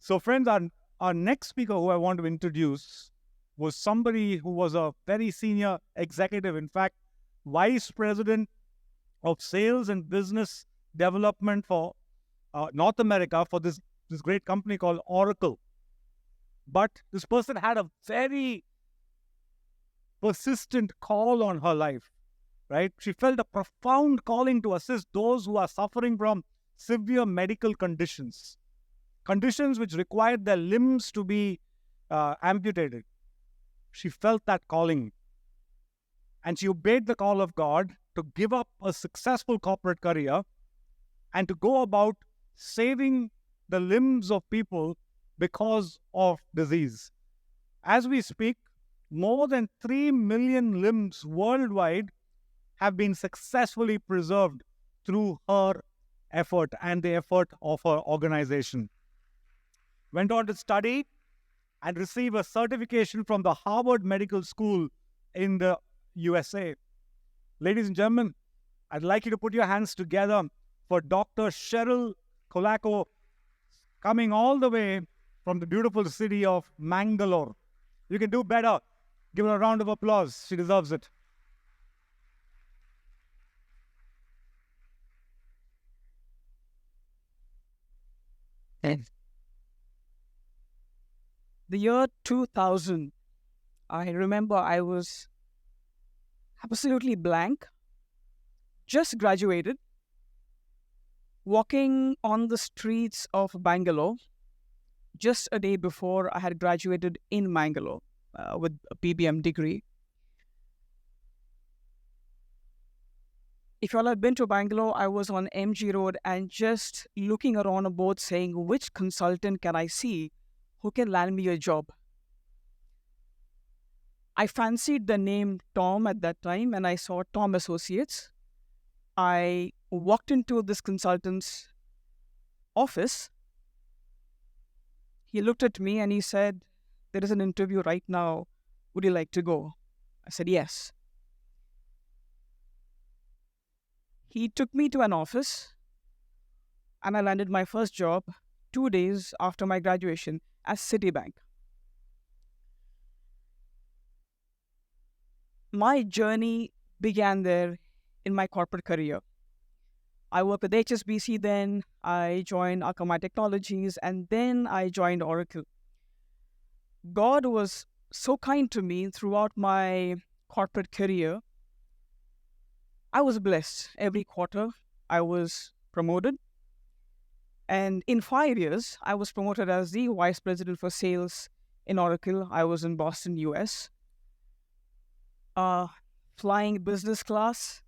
So friends, our next speaker who I want to introduce was somebody who was a very senior executive, in fact, vice president of sales and business development for North America for this great company called Oracle. But this person had a very persistent call on her life, right? She felt a profound calling to assist those who are suffering from severe medical conditions which required their limbs to be amputated. She felt that calling, and she obeyed the call of God to give up a successful corporate career and to go about saving the limbs of people because of disease. As we speak, more than 3 million limbs worldwide have been successfully preserved through her effort and the effort of her organization. Went on to study and receive a certification from the Harvard Medical School in the USA. Ladies and gentlemen, I'd like you to put your hands together for Dr. Sheryl Colaco, coming all the way from the beautiful city of Mangalore. You can do better. Give her a round of applause. She deserves it. The year 2000, I remember I was absolutely blank, just graduated, walking on the streets of Bangalore just a day before I had graduated in Mangalore with a PBM degree. If you all have been to Bangalore, I was on MG Road and just looking around a board saying, which consultant can I see who can land me a job? I fancied the name Tom at that time, and I saw Tom Associates. I walked into this consultant's office. He looked at me and he said, there is an interview right now. Would you like to go? I said, yes. He took me to an office and I landed my first job 2 days after my graduation at Citibank. My journey began there in my corporate career. I worked with HSBC then, I joined Akamai Technologies, and then I joined Oracle. God was so kind to me throughout my corporate career. I was blessed. Every quarter, I was promoted. And in 5 years, I was promoted as the Vice President for Sales in Oracle. I was in Boston, US. Flying business class,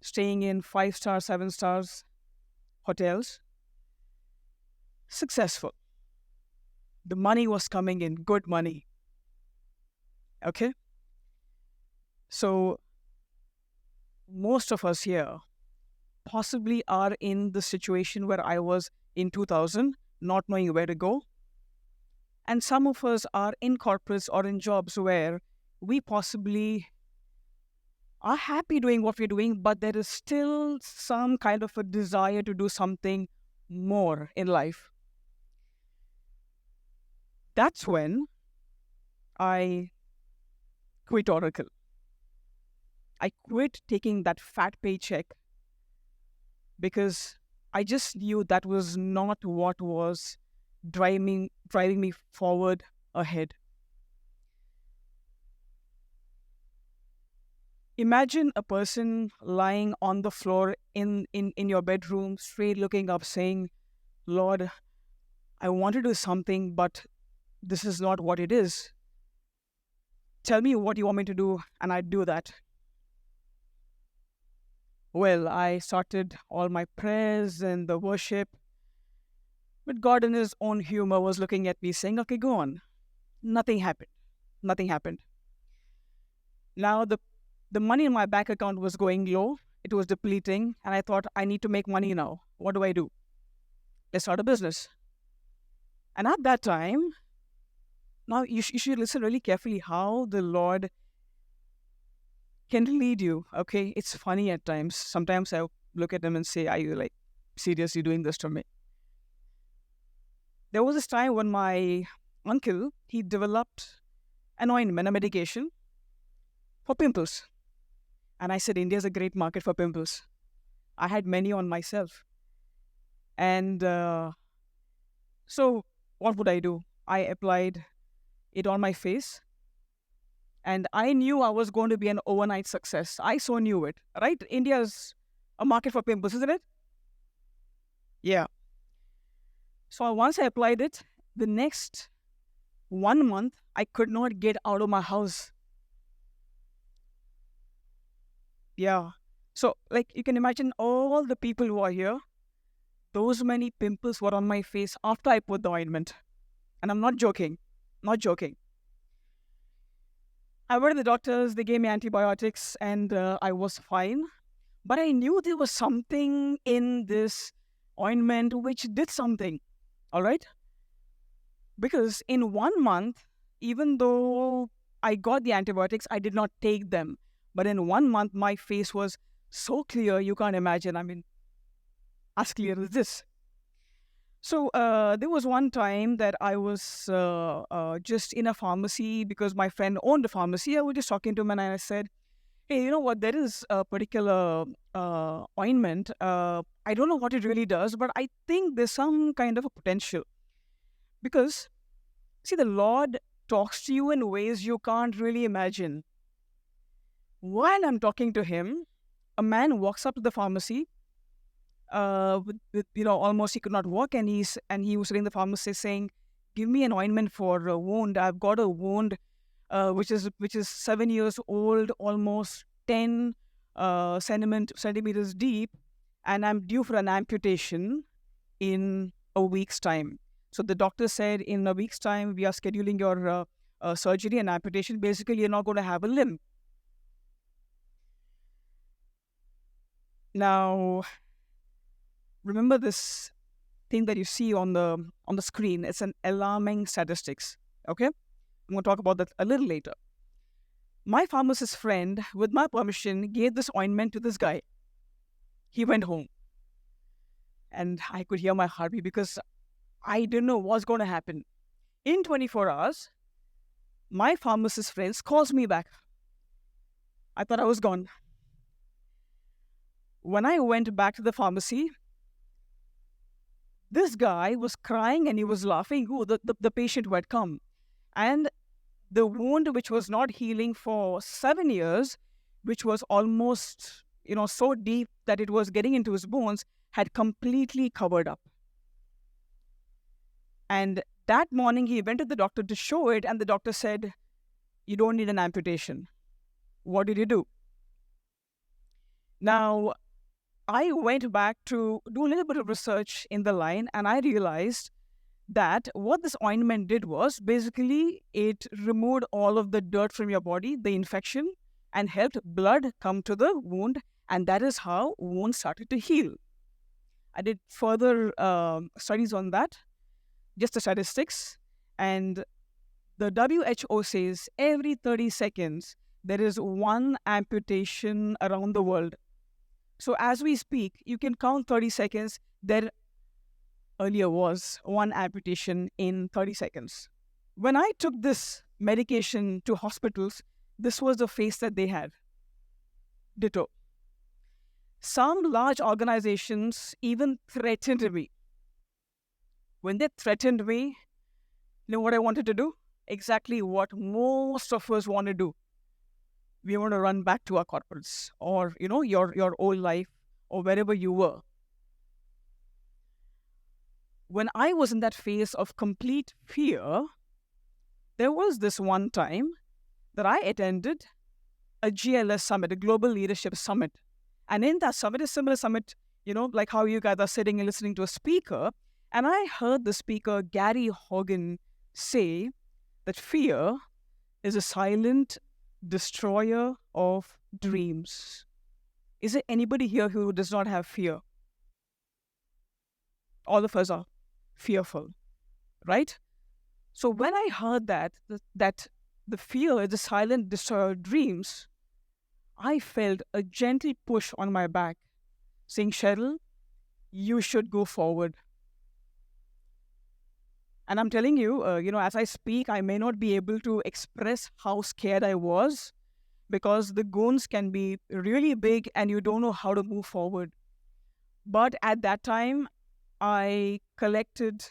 staying in 5-star, 7-stars hotels. Successful. The money was coming in, good money. Okay? So, most of us here possibly are in the situation where I was in 2000, not knowing where to go. And some of us are in corporates or in jobs where we possibly are happy doing what we're doing, but there is still some kind of a desire to do something more in life. That's when I quit Oracle. I quit taking that fat paycheck because I just knew that was not what was driving me forward ahead. Imagine a person lying on the floor in your bedroom, straight looking up, saying, Lord, I want to do something, but this is not what it is. Tell me what you want me to do, and I'd do that. Well, I started all my prayers and the worship, but God in his own humor was looking at me saying, okay, go on. Nothing happened. Nothing happened. Now the money in my bank account was going low. It was depleting. And I thought, I need to make money now. What do I do? Let's start a business. And at that time, now you should listen really carefully how the Lord can lead you. Okay, it's funny at times. Sometimes I look at him and say, are you like seriously doing this to me? There was this time when my uncle, he developed an ointment, a medication for pimples. And I said, India is a great market for pimples. I had many on myself. And so what would I do? I applied it on my face, and I knew I was going to be an overnight success. I so knew it, right? India is a market for pimples, isn't it? Yeah. So once I applied it, the next 1 month, I could not get out of my house. Yeah. So, like, you can imagine all the people who are here, those many pimples were on my face after I put the ointment. And I'm not joking. Not joking. I went to the doctors, they gave me antibiotics, and I was fine. But I knew there was something in this ointment which did something. All right? Because in 1 month, even though I got the antibiotics, I did not take them. But in 1 month, my face was so clear, you can't imagine. I mean, as clear as this. So there was one time that I was just in a pharmacy because my friend owned a pharmacy. I was just talking to him and I said, hey, you know what? There is a particular ointment. I don't know what it really does, but I think there's some kind of a potential. Because, see, the Lord talks to you in ways you can't really imagine. While I'm talking to him, a man walks up to the pharmacy with almost he could not walk, and he was telling the pharmacist saying, give me an ointment for a wound. I've got a wound which is 7 years old, almost 10 centimeters deep, and I'm due for an amputation in a week's time. So the doctor said, in a week's time we are scheduling your surgery and amputation. Basically, you're not going to have a limb. Now, remember this thing that you see on the screen. It's an alarming statistics. Okay, I'm going to talk about that a little later. My pharmacist friend, with my permission, gave this ointment to this guy. He went home, and I could hear my heartbeat because I didn't know what's going to happen. In 24 hours, my pharmacist friend calls me back. I thought I was gone. When I went back to the pharmacy, this guy was crying and he was laughing. Who? The patient who had come. And the wound, which was not healing for 7 years, which was almost, so deep that it was getting into his bones, had completely covered up. And that morning, he went to the doctor to show it, and the doctor said, you don't need an amputation. What did you do? Now, I went back to do a little bit of research in the line, and I realized that what this ointment did was basically it removed all of the dirt from your body, the infection, and helped blood come to the wound, and that is how wounds started to heal. I did further studies on that, just the statistics, and the WHO says every 30 seconds there is one amputation around the world. So as we speak, you can count 30 seconds. There earlier was one amputation in 30 seconds. When I took this medication to hospitals, this was the face that they had. Ditto. Some large organizations even threatened me. When they threatened me, you know what I wanted to do? Exactly what most of us want to do. We want to run back to our corporates or, your old life or wherever you were. When I was in that phase of complete fear, there was this one time that I attended a GLS summit, a Global Leadership Summit. And in that summit, a similar summit, like how you guys are sitting and listening to a speaker. And I heard the speaker, Gary Hogan, say that fear is a silent destroyer of dreams. Is there anybody here who does not have fear? All of us are fearful, right? So when I heard that the fear is a silent destroyer of dreams, I felt a gentle push on my back saying, Sheryl, you should go forward. And I'm telling you, as I speak, I may not be able to express how scared I was, because the goons can be really big and you don't know how to move forward. But at that time, I collected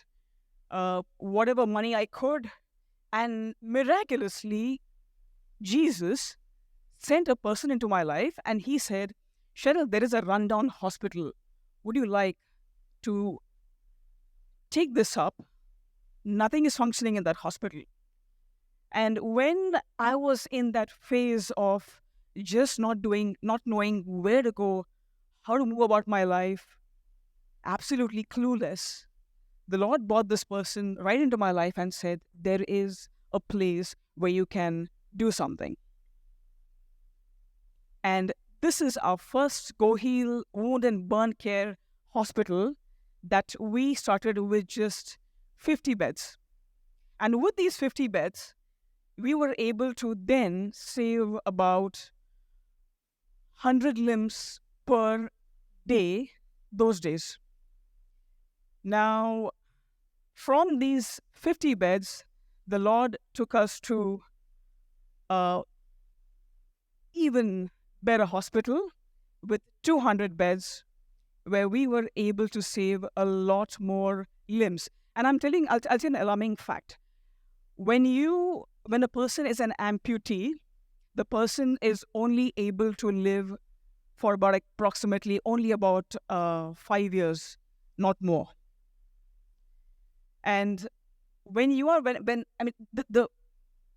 whatever money I could, and miraculously, Jesus sent a person into my life and he said, Sheryl, there is a rundown hospital. Would you like to take this up? Nothing is functioning in that hospital. And when I was in that phase of just not knowing where to go, how to move about my life, absolutely clueless, the Lord brought this person right into my life and said, there is a place where you can do something. And this is our first GoHeal wound and burn care hospital that we started with just 50 beds. And with these 50 beds, we were able to then save about 100 limbs per day those days. Now, from these 50 beds, the Lord took us to even better hospital with 200 beds, where we were able to save a lot more limbs. And I'll tell you an alarming fact. When a person is an amputee, the person is only able to live for about approximately only about 5 years, not more. And when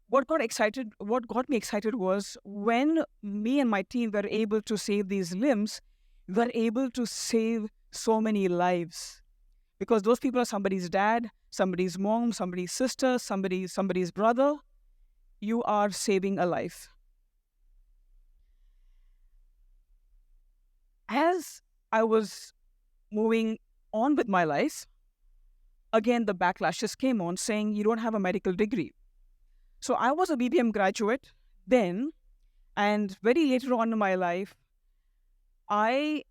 what got me excited was when me and my team were able to save these limbs, we were able to save so many lives. Because those people are somebody's dad, somebody's mom, somebody's sister, somebody's brother. You are saving a life. As I was moving on with my life, again, the backlashes came on saying, you don't have a medical degree. So I was a BBM graduate then, and very later on in my life, I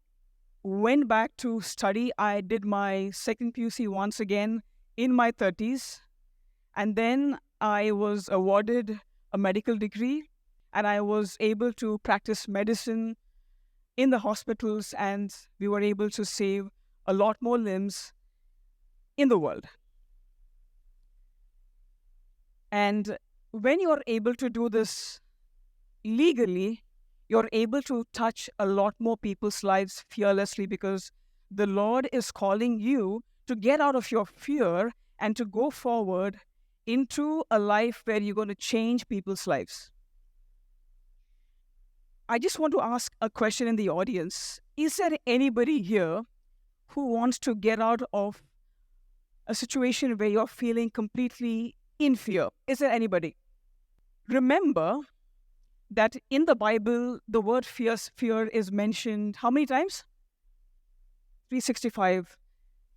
went back to study. I did my second PUC once again in my 30s, and then I was awarded a medical degree, and I was able to practice medicine in the hospitals, and we were able to save a lot more limbs in the world. And when you're able to do this legally, you're able to touch a lot more people's lives fearlessly, because the Lord is calling you to get out of your fear and to go forward into a life where you're going to change people's lives. I just want to ask a question in the audience. Is there anybody here who wants to get out of a situation where you're feeling completely in fear? Is there anybody? Remember that in the Bible, the word fear is mentioned how many times? 365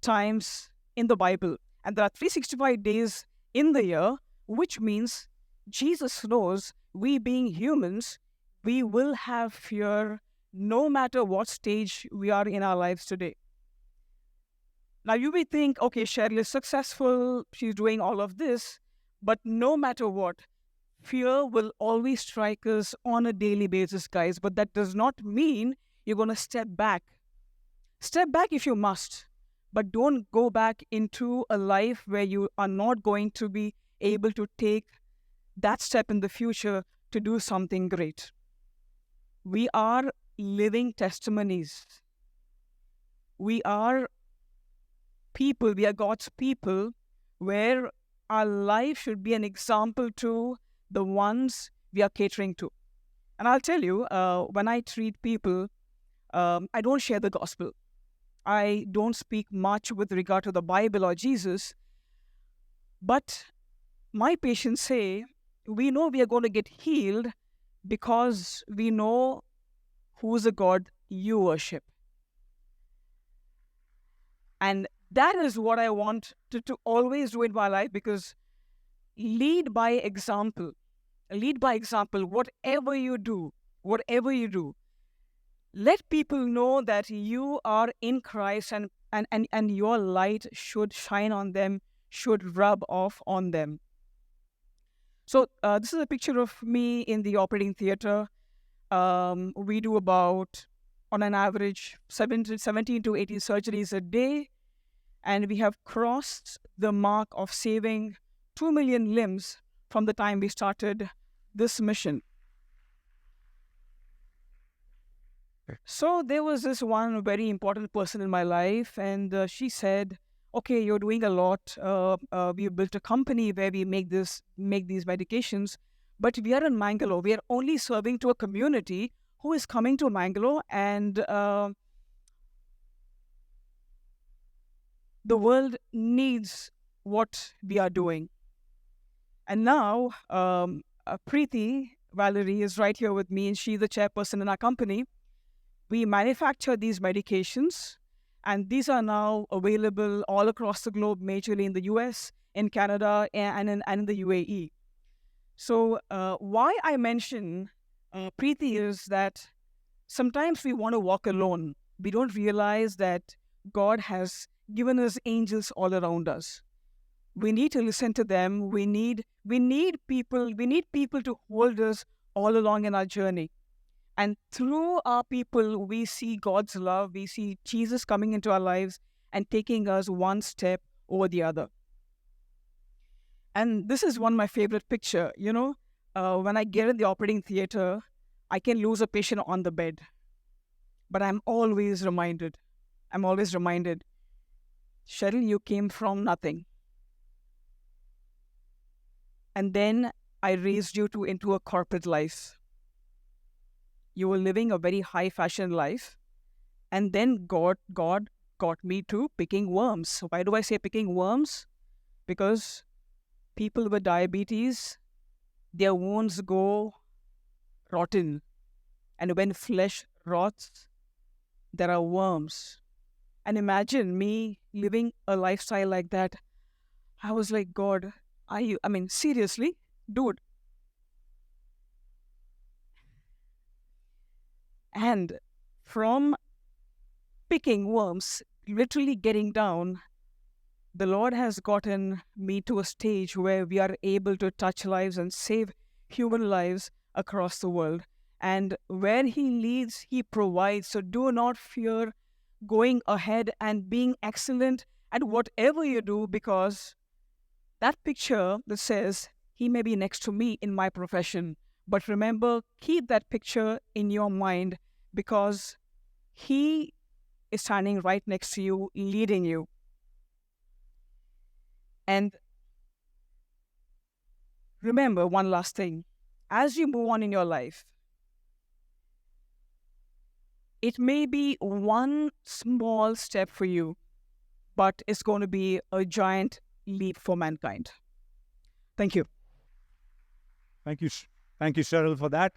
times in the Bible. And there are 365 days in the year, which means Jesus knows we being humans, we will have fear no matter what stage we are in our lives today. Now you may think, okay, Sheryl is successful, she's doing all of this, but no matter what, fear will always strike us on a daily basis, guys. But that does not mean you're going to step back. Step back if you must, but don't go back into a life where you are not going to be able to take that step in the future to do something great. We are living testimonies. We are people, we are God's people, where our life should be an example to the ones we are catering to. And I'll tell you, when I treat people, I don't share the gospel. I don't speak much with regard to the Bible or Jesus. But my patients say, we know we are going to get healed because we know who's a God you worship. And that is what I want to always do in my life, because lead by example. Lead by example. Whatever you do, let people know that you are in Christ, and your light should shine on them, should rub off on them. So this is a picture of me in the operating theater. We do about, on an average, 17 to 18 surgeries a day, and we have crossed the mark of saving 2 million limbs from the time we started this mission. So there was this one very important person in my life, and she said, "Okay, you're doing a lot. We built a company where we make these medications, but we are in Mangalore. We are only serving to a community who is coming to Mangalore, and the world needs what we are doing." And now, Preeti Valerie is right here with me, and she's the chairperson in our company. We manufacture these medications, and these are now available all across the globe, majorly in the US, in Canada, and in the UAE. So why I mention Preeti is that sometimes we want to walk alone. We don't realize that God has given us angels all around us. We need to listen to them. We need people. We need people to hold us all along in our journey. And through our people, we see God's love. We see Jesus coming into our lives and taking us one step over the other. And this is one of my favorite picture. When I get in the operating theater, I can lose a patient on the bed. But I'm always reminded, Sheryl, you came from nothing. And then I raised you into a corporate life. You were living a very high fashion life. And then God got me to picking worms. Why do I say picking worms? Because people with diabetes, their wounds go rotten. And when flesh rots, there are worms. And imagine me living a lifestyle like that. I was like, God, seriously, dude. And from picking worms, literally getting down, the Lord has gotten me to a stage where we are able to touch lives and save human lives across the world. And where He leads, He provides. So do not fear going ahead and being excellent at whatever you do, because that picture that says, He may be next to me in my profession. But remember, keep that picture in your mind, because He is standing right next to you, leading you. And remember one last thing. As you move on in your life, it may be one small step for you, but it's going to be a giant leap for mankind. Thank you. Thank you, Sheryl, for that.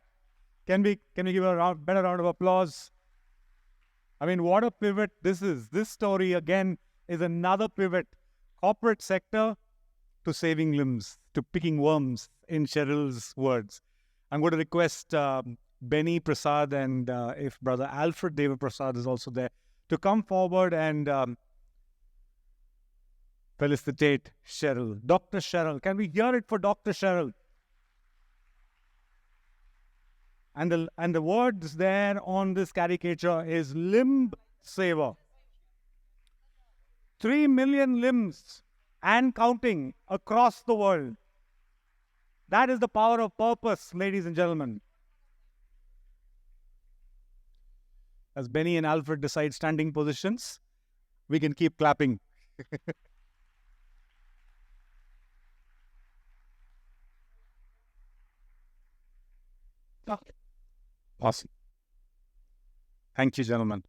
Can we give a better round of applause? I mean, what a pivot this is. This story, again, is another pivot. Corporate sector to saving limbs, to picking worms, in Sheryl's words. I'm going to request Benny Prasad and if Brother Alfred Deva Prasad is also there, to come forward and felicitate Sheryl. Dr. Sheryl. Can we hear it for Dr. Sheryl? And the words there on this caricature is limb saver. 3 million limbs and counting across the world. That is the power of purpose, ladies and gentlemen. As Benny and Alfred decide standing positions, we can keep clapping. Awesome. Thank you, gentlemen.